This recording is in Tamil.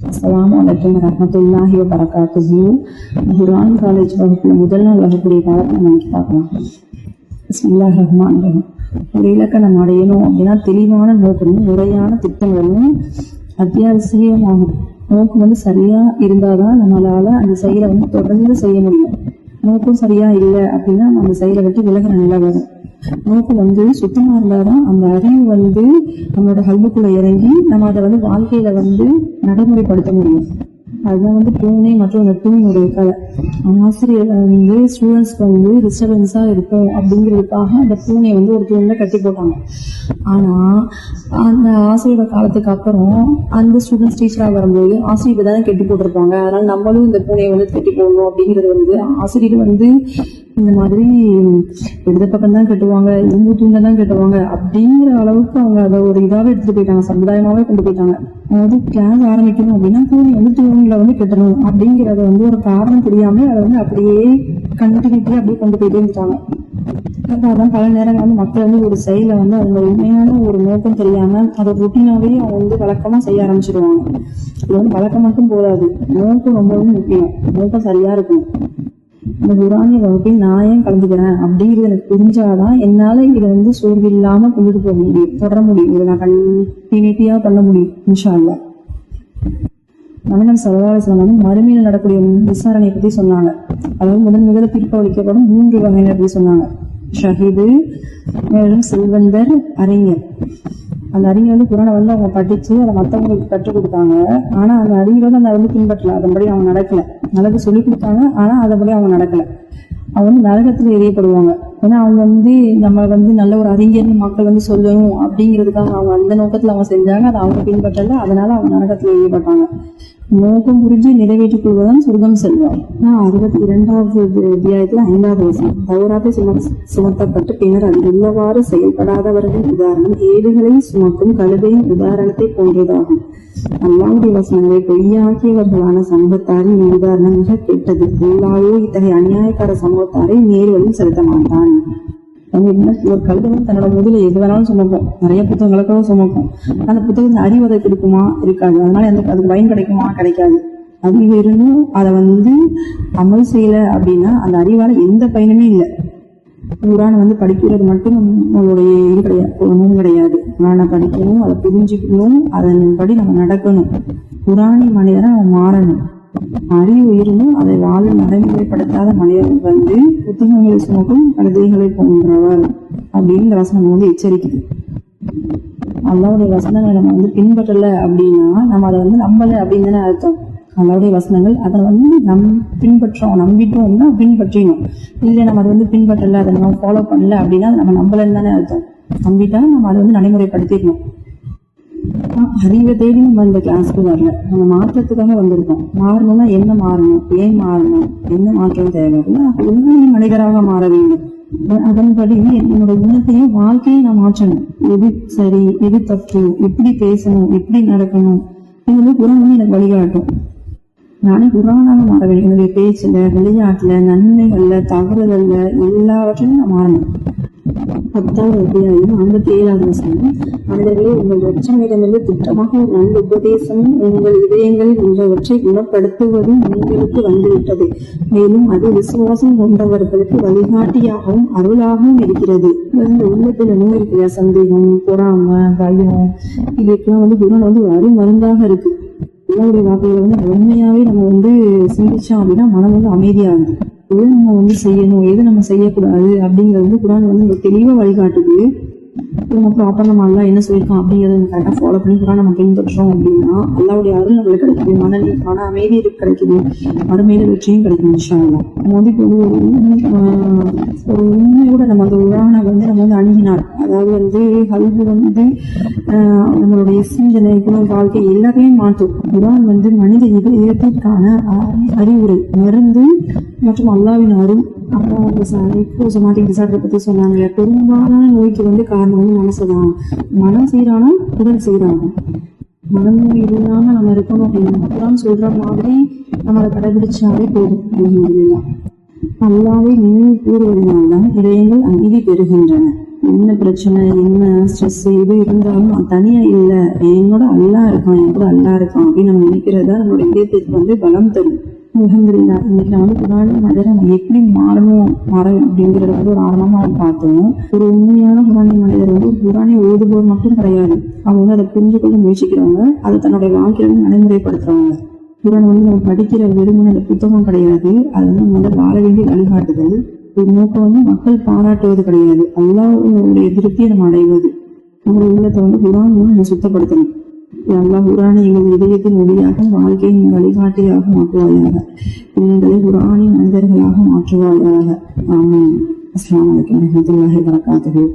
அஸ்ஸலாமு அலைக்கும் வரஹ்மத்துல்லாஹி வபரகாத்துஹு. குர்ஆன் காலேஜ் வகுப்புல முதல் நாள் வரக்கூடிய பாடத்தை நம்ம பார்க்கலாம். பிஸ்மில்லாஹிர் ரஹ்மானிர் ரஹீம். ஒரு இலக்கணம் அடையணும் அப்படின்னா தெளிவான நோக்கமும் முறையான திட்டங்களும் அத்தியாவசியமாகும். நோக்கம் சரியா இருந்தாதான் நம்மளால அந்த செயலை தொடர்ந்து செய்ய முடியும். நோக்கம் சரியா இல்லை அப்படின்னா அந்த செயலை விட்டு விலக நல்லா வரும். நோக்கம் சுத்தமா இருந்தாதான் அந்த அறிவு நம்மளோட கல்விக்குள்ள இறங்கி நம்ம அதை வாழ்க்கையில நடைமுறைப்படுத்த முடியும். அதுதான் பூனை மற்றும் அந்த பூனையுடைய கதை. ஆசிரியர் ஸ்டூடெண்ட்ஸ்க்கு டிஸ்டர்பன்ஸா இருக்கும் அப்படிங்கிறதுக்காக அந்த பூனையை ஒரு தூண்ல கட்டி போட்டாங்க. ஆனா அந்த ஆசிரியரோட காலத்துக்கு அப்புறம் அந்த ஸ்டூடெண்ட்ஸ் டீச்சரா வரும்போது ஆசிரியர் தானே கட்டி போட்டிருப்பாங்க. அதனால நம்மளும் இந்த பூனையை கட்டி போடணும் அப்படிங்கிறது ஆசிரியர் இந்த மாதிரி இடது பக்கம் தான் கட்டுவாங்க, இரும்பு தூண்ல தான் கட்டுவாங்க அப்படிங்கிற அளவுக்கு அவங்க அதை ஒரு இதாவே எடுத்துட்டு போயிட்டாங்க, சமுதாயமாவே கொண்டு போயிட்டாங்க. கிளாஸ் ஆரம்பிக்கணும் அப்படின்னா பூனை தூண்ல கட்டணும் அப்படிங்கறத ஒரு காரணம் தெரியாம அதை அப்படியே கண்டினியூட்டி அப்படியே கொண்டு போயிட்டே இருந்துட்டாங்க. அதான் பல நேரங்கள் மக்கள் ஒரு செயலை அவங்க உண்மையான ஒரு நோக்கம் தெரியாம அதை ரொட்டீனாவே அவங்க வழக்கமா செய்ய ஆரம்பிச்சிருவாங்க. இது வழக்கம் மட்டும் போதாது, நோக்கம் ரொம்பவும் முக்கியம். நோக்கம் சரியா இருக்கணும். இந்த குர்ஆனிய வகுப்பில் நான் ஏன் கலந்துக்கிறேன் அப்படிங்கிறது எனக்கு புரிஞ்சாதான் என்னால இதை சோர்வு இல்லாம கொண்டுட்டு போக முடியும், தொடர முடியும். இதை நான் கண்டினியூட்டியா பண்ண முடியும் இன்ஷா அல்லாஹ். நபிகள் ஸல்லல்லாஹு அலைஹி வஸல்லம் மறுமையில் நடக்கூடிய விசாரணையை பத்தி சொன்னாங்க. அதாவது முதல்ல தீர்ப்பு அளிக்கப்படும் 3 வகையினர் பத்தி சொன்னாங்க. ஷஹீது, மேலும் செல்வந்தர், அறிஞர். அந்த அறிஞர் குர்ஆனை அவங்க படிச்சு அதை மற்றவங்களுக்கு கற்றுக் கொடுத்தாங்க. ஆனா அந்த அறிஞரோட அந்த பின்பற்றல, அதன்படி அவங்க நடக்கல. நல்லது சொல்லி கொடுத்தாங்க, ஆனா அதன்படி அவங்க நடக்கல. அவங்க நரகத்துல எரியப்படுவாங்க. ஏன்னா அவங்க நம்ம நல்ல ஒரு அறிஞர்னு மக்கள் சொல்லணும் அப்படிங்கிறதுக்காக அவங்க அந்த நோக்கத்துல அவங்க செஞ்சாங்க, அதை அவங்க பின்பற்றல. அதனால அவங்க நரகத்துல எரியப்பட்டாங்க. நோக்கம் புரிஞ்சு நிறைவேற்றிக் கொள்வதுதான் சொர்க்கம் செல்வார். 62வது அத்தியாயத்துல 5வது வசனம். தௌராத்தை சுமத்தப்பட்டு பின்னர் அதில் உள்ளவாறு செயல்படாதவர்கள் உதாரணம் ஏடுகளை சுமக்கும் கழுதையின் உதாரணத்தை போன்றதாகும். அல்லாஹ்வுடைய வசனங்களை பொய்யாக்கியவர்களான சமூகத்தாரின் உதாரணம் மிக கெட்டது. அல்லாஹ் இத்தகைய அநியாயக்கார சமூகத்தாரை நேர்வழியில் செலுத்த மாட்டான். ஒரு கழுதையும் தன்னோட முதல எது வேணாலும் சுமக்கும், நிறைய புத்தகங்களுக்காக சுமக்கும். அந்த புத்தகத்தை அறிவு அதை கொடுக்குமா? இருக்காது. அதனால அதுக்கு பயன் கிடைக்குமா? கிடைக்காது. அறிவு இருந்தும் அதை அமல் செய்யல அப்படின்னா அந்த அறிவால எந்த பயனுமே இல்லை. குர்ஆன் படிக்கிறது மட்டும் நம்மளுடைய இது கிடையாது, ஒன்றும் கிடையாது. குர்ஆனை படிக்கணும், அதை புரிஞ்சுக்கணும், அதன்படி நம்ம நடக்கணும். குர்ஆனி மனிதனை அவன் மாறணும். அறிவு இருந்தும் அதை வாழ நடைமுறைப்படுத்தாத மனிதர்கள் புத்தகங்களை சுமக்கும் கழுதைகளை போன்றவர் அப்படின்னு வசனம் எச்சரிக்குது. அல்லாஹ்வுடைய வசனங்களை நம்ம பின்பற்றல அப்படின்னா நம்ம அதை நம்பல அப்படின்னு தானே அர்த்தம். அல்லாஹ்வுடைய வசனங்கள் அதை பின்பற்றோம், நம்பிட்டோம்னா பின்பற்றினோம். இல்லை நம்ம அதை பின்பற்றல, அதை நம்ம ஃபாலோ பண்ணல அப்படின்னா நம்ம நம்பலன்னு தானே அர்த்தம். நம்பிட்டா நம்ம அதை நடைமுறைப்படுத்திக்கணும். அறிவை தேடி நம்ம இந்த கிளாஸ்க்கு வரல, நம்ம மாற்றத்துக்காக வந்திருக்கோம். மாறணும்னா என்ன மாறணும், ஏன் மாறணும், என்ன மாற்றம் தேவை அப்படின்னா உண்மை மனிதராக மாற வேண்டும். அதன்படி என்னோட குணத்தையும் வாழ்க்கையும் நான் மாற்றணும். எது சரி, எது தப்பு, எப்படி பேசணும், எப்படி நடக்கணும், இது குர்ஆன் எனக்கு வழிகாட்டும். நானே குர்ஆனாக மாற வேண்டும். என்னுடைய பேச்சுல, விளையாட்டுல, நன்மைகள்ல, தவறுகள்ல எல்லாவற்றையும் நான் மாறணும். 10வது அத்தியாயம் 57வது வசனம். மனிதர்களே, உங்கள் இரட்சகரிடமிருந்து திட்டமாக ஒரு நல்ல உபதேசமும் உங்கள் இதயங்களில் உள்ளவற்றை குணப்படுத்துவதும் உங்களுக்கு வந்துவிட்டது. மேலும் அது விசுவாசம் கொண்டவர்களுக்கு வழிகாட்டியாகவும் அருளாகவும் இருக்கிறது. உள்ளத்துல நோய் இருக்கிற சந்தேகம், பொறாமை, பயம், இதுக்கெல்லாம் குர்ஆன் ஒரு அருமருந்தாக இருக்கு. அல்லாஹ்வுடைய வார்த்தைகளை உண்மையாவே நம்ம சிந்திச்சோம் அப்படின்னா மனம் அமைதியாகுது. எது நம்ம செய்யணும், எது நம்ம செய்யக்கூடாது அப்படிங்கிறது குர்ஆன் தெளிவா வழிகாட்டுது. ப்ராப்பர் நம்ம அல்லாஹ் என்ன சொல்லியிருக்கோம் அப்படிங்கிறத கரெக்டா ஃபாலோ பண்ணி குர்ஆன் நம்ம பின்பற்றோம் அப்படின்னா அல்லாஹ்வுடைய அருள் நம்மளுக்கு கிடைக்குது, மன அமைதி கிடைக்குது, மறுமையில வெற்றியும் கிடைக்கும் இன்ஷா அல்லாஹ். நம்ம ஒரு உண்மையோட நம்ம அந்த குர்ஆனை நம்ம அணுகினார். அதாவது கல்வி நம்மளுடைய சிந்தனை, குணம், வாழ்க்கை எல்லாத்தையும் மாற்றும். குர்ஆன் மனித இதயத்திற்கான அறிவுரை, மருந்து மற்றும் அல்லாஹ்வின் அருள். அப்புறம் சைக்கோசோமேட்டிக் டிசார்டர் பத்தி சொன்னாங்க. பெரும்பாலான நோய்க்கு காரணம் மனசுதான். மனம் சீரானா உடல் சீராகும். மனநோய் இல்லாம நம்ம இருக்கணும் அப்படின்னு குர்ஆன் சொல்ற மாதிரி நம்ம அதை கடைபிடிச்சாலே போதும். அல்ஹம்துலில்லாஹ். அல்லாஹ்வை நினைவு கூறுவதனால்தான் இதயங்கள் அமைதி பெறுகின்றன. என்ன பிரச்சனை, என்ன ஸ்ட்ரெஸ் இது இருந்தாலும் நான் தனியா இல்லை, என்னோட அல்லா இருக்கான், என் கூட அல்லா இருக்கான் அப்படின்னு நம்ம நினைக்கிறதா நம்மளோட இதயத்துக்கு பலம் தரும். அல்ஹம்துலில்லாஹ். இன்னைக்கு நான் குர்ஆனின் மனிதரை நம்ம எப்படி மாற அப்படிங்கறத ஒரு ஆரம்பமா பார்த்தோம். ஒரு உண்மையான குர்ஆனின் மனிதர் குர்ஆனை ஓதுபவர் மட்டும் கிடையாது, அவங்க அதை புரிஞ்சு கொள்ள முயற்சிக்கிறவங்க, அதை தன்னுடைய வாழ்க்கையில நடைமுறைப்படுத்துறவங்க. குர்ஆன் நம்ம படிக்கிற வெறுமனே புத்தகம் கிடையாது, அது நம்ம வாழ வேண்டிய வழிகாட்டுதல். ஒரு நோக்கம் மக்கள் பாராட்டுவது கிடையாது, அல்லாஹ்வுடைய திருப்தியை நம்ம அடைவது. நம்மளுடைய உள்ளத்தை குர்ஆன் நம்ம சுத்தப்படுத்தணும். அல்லாஹ் குர்ஆனை எங்கள் இதயத்தின் ஒளியாக, வாழ்க்கையின் வழிகாட்டியாக மாற்றுவாயாக. எங்களை குர்ஆனின் மனிதர்களாக மாற்றுவாயாக. ஆமீன். அஸ்ஸலாமு அலைக்கும் வரஹ்மத்துல்லாஹி வபரகாத்துஹு.